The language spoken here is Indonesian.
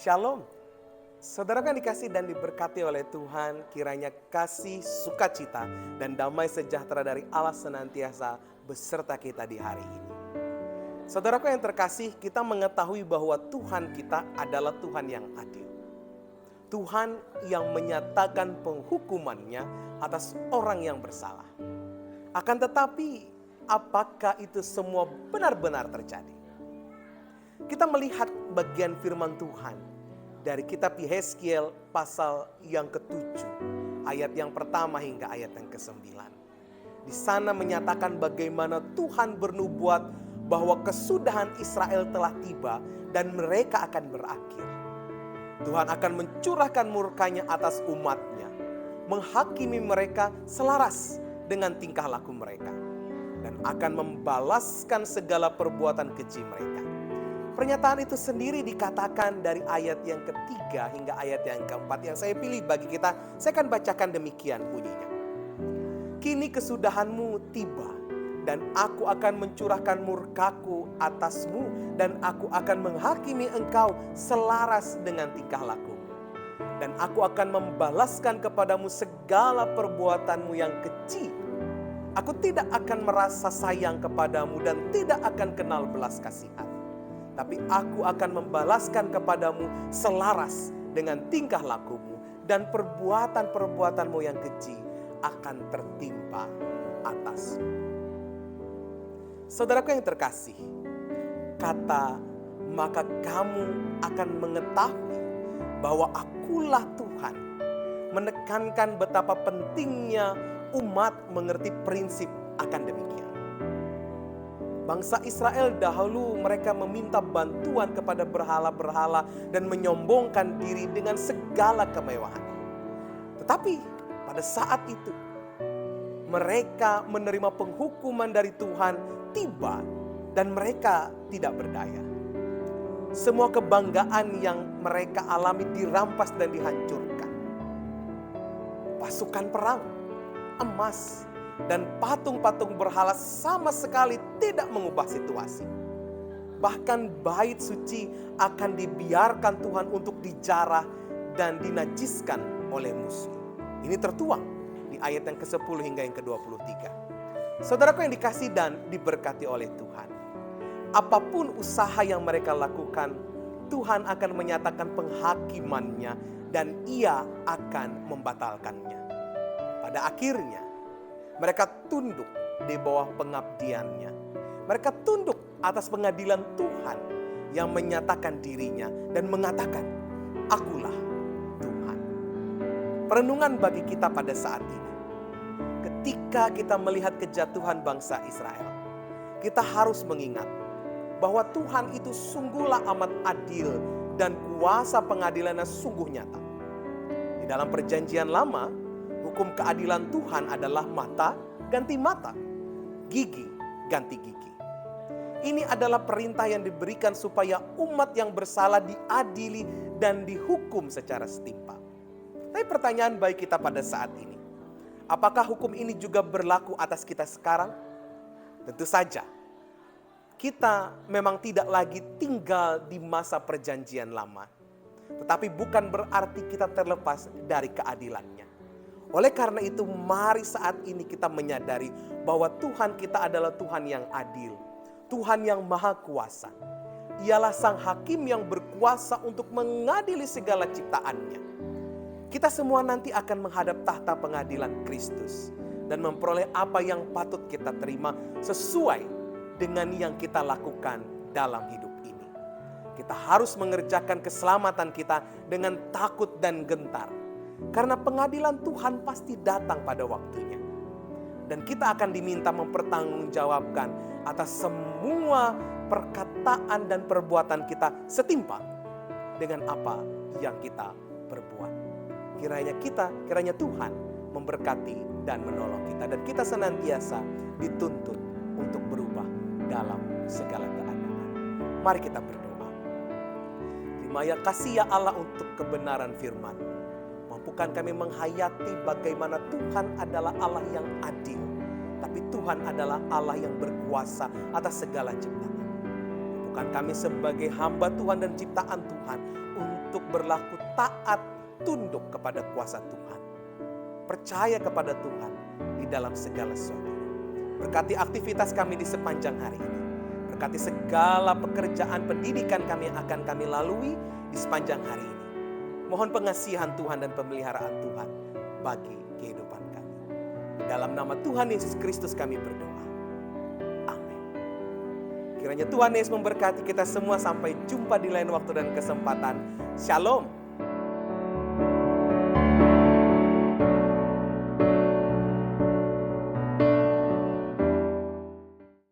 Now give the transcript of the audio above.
Shalom, saudara kan dikasih dan diberkati oleh Tuhan, kiranya kasih, sukacita, dan damai sejahtera dari Allah senantiasa beserta kita di hari ini. Saudaraku yang terkasih, kita mengetahui bahwa Tuhan kita adalah Tuhan yang adil. Tuhan yang menyatakan penghukumannya atas orang yang bersalah. Akan tetapi, apakah itu semua benar-benar terjadi? Kita melihat bagian firman Tuhan dari kitab Yehezkiel pasal yang ke-7, ayat yang pertama hingga ayat yang ke-9. Di sana menyatakan bagaimana Tuhan bernubuat bahwa kesudahan Israel telah tiba dan mereka akan berakhir. Tuhan akan mencurahkan murkanya atas umatnya, menghakimi mereka selaras dengan tingkah laku mereka, dan akan membalaskan segala perbuatan keji mereka. Pernyataan itu sendiri dikatakan dari ayat yang ketiga hingga ayat yang keempat yang saya pilih bagi kita. Saya akan bacakan demikian bunyinya. Kini kesudahanmu tiba dan aku akan mencurahkan murkaku atasmu dan aku akan menghakimi engkau selaras dengan tingkah lakumu. Dan aku akan membalaskan kepadamu segala perbuatanmu yang keji. Aku tidak akan merasa sayang kepadamu dan tidak akan kenal belas kasihan. Tapi aku akan membalaskan kepadamu selaras dengan tingkah lakumu dan perbuatan-perbuatanmu yang keji akan tertimpa atasmu. Saudaraku yang terkasih, kata maka kamu akan mengetahui bahwa akulah Tuhan menekankan betapa pentingnya umat mengerti prinsip akan demikian. Bangsa Israel dahulu mereka meminta bantuan kepada berhala-berhala dan menyombongkan diri dengan segala kemewahan. Tetapi pada saat itu mereka menerima penghukuman dari Tuhan tiba dan mereka tidak berdaya. Semua kebanggaan yang mereka alami dirampas dan dihancurkan. Pasukan perang, emas, dan patung-patung berhala sama sekali tidak mengubah situasi. Bahkan bait suci akan dibiarkan Tuhan untuk dijarah dan dinajiskan oleh musuh. Ini tertuang di ayat yang ke-10 hingga yang ke-23. Saudaraku yang dikasih dan diberkati oleh Tuhan. Apapun usaha yang mereka lakukan, Tuhan akan menyatakan penghakimannya dan Ia akan membatalkannya. Pada akhirnya, mereka tunduk di bawah pengabdiannya. Mereka tunduk atas pengadilan Tuhan yang menyatakan dirinya dan mengatakan, akulah Tuhan. Perenungan bagi kita pada saat ini. Ketika kita melihat kejatuhan bangsa Israel, kita harus mengingat bahwa Tuhan itu sungguhlah amat adil dan kuasa pengadilannya sungguh nyata. Di dalam perjanjian lama, hukum keadilan Tuhan adalah mata ganti mata, gigi ganti gigi. Ini adalah perintah yang diberikan supaya umat yang bersalah diadili dan dihukum secara setimpal. Tapi pertanyaan bagi kita pada saat ini, apakah hukum ini juga berlaku atas kita sekarang? Tentu saja. Kita memang tidak lagi tinggal di masa perjanjian lama. Tetapi bukan berarti kita terlepas dari keadilannya. Oleh karena itu, mari saat ini kita menyadari bahwa Tuhan kita adalah Tuhan yang adil. Tuhan yang maha kuasa. Ialah sang hakim yang berkuasa untuk mengadili segala ciptaannya. Kita semua nanti akan menghadap tahta pengadilan Kristus. Dan memperoleh apa yang patut kita terima sesuai dengan yang kita lakukan dalam hidup ini. Kita harus mengerjakan keselamatan kita dengan takut dan gentar. Karena pengadilan Tuhan pasti datang pada waktunya. Dan kita akan diminta mempertanggungjawabkan atas semua perkataan dan perbuatan kita setimpal dengan apa yang kita perbuat. Kiranya Tuhan memberkati dan menolong kita. Dan kita senantiasa dituntut untuk berubah dalam segala keadaan. Mari kita berdoa. Terima kasih ya Allah untuk kebenaran firman. Mampukan kami menghayati bagaimana Tuhan adalah Allah yang adil. Tapi Tuhan adalah Allah yang berkuasa atas segala ciptaan. Mampukan kami sebagai hamba Tuhan dan ciptaan Tuhan untuk berlaku taat, tunduk kepada kuasa Tuhan. Percaya kepada Tuhan di dalam segala sesuatu. Berkati aktivitas kami di sepanjang hari ini. Berkati segala pekerjaan pendidikan kami yang akan kami lalui di sepanjang hari ini. Mohon pengasihan Tuhan dan pemeliharaan Tuhan bagi kehidupan kami. Dalam nama Tuhan Yesus Kristus kami berdoa. Amin. Kiranya Tuhan Yesus memberkati kita semua, sampai jumpa di lain waktu dan kesempatan. Shalom.